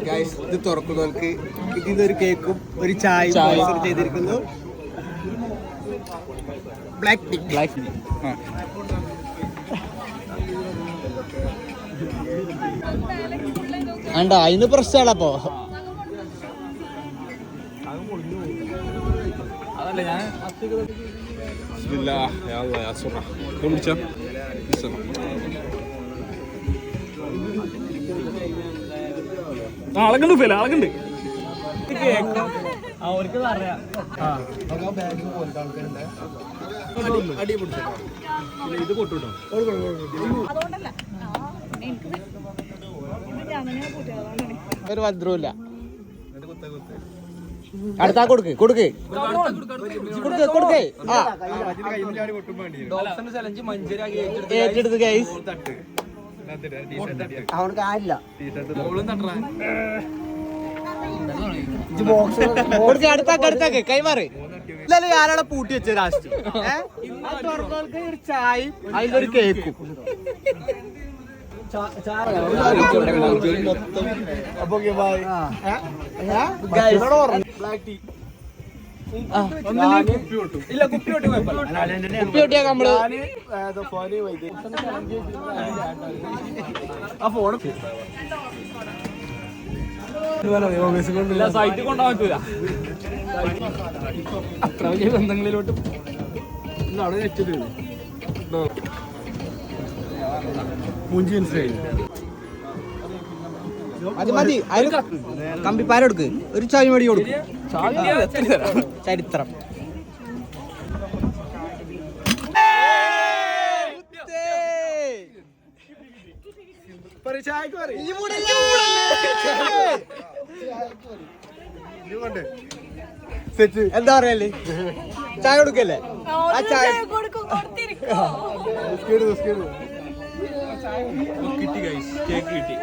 Guys ഇത് തുറക്കുന്നവർക്ക് ഇതിന്നൊരു കേക്കും ഒരു ചായയും ചെയ്തിരിക്കുന്നു. Black tea. വേണ്ട അതിന് പ്രശ്നമാണപ്പോ. ആളക്കുണ്ട് ആളക്കുണ്ട്. ഇത് പൊട്ടുട്ടോ. ഒരു ഭദ്രമില്ല. അടുത്താ കൊടുക്ക് കൊടുക്ക് കൊടുക്ക്. ഏറ്റെടുത്ത് ഗൈസ്. അവനക്ക് ആരില്ല. കൊടുക്ക് അടുത്താക്ക് കൈമാറ്. ഇല്ലല്ലോ ഞാനവിടെ പൂട്ടി വെച്ച ലാസ്റ്റ്. ഒരു ചായയും അതിലൊരു കേക്കും. കുപ്പിയൊട്ടിയാ നമ്മള് സൈറ്റ് കൊണ്ടുപോകാൻ പറ്റൂല. അത്ര വലിയ ബന്ധങ്ങളിലോട്ട് മതി മതി. അതിന് കമ്പിപ്പാരെടുക്ക്. ഒരു ചായ മടി കൊടുക്കും. ചരിത്രം. എന്താ പറയല്ലേ? ചായ കൊടുക്കല്ലേ? ആ ചായ കിട്ടി ഗൈസ്. കേക്ക് കിട്ടി.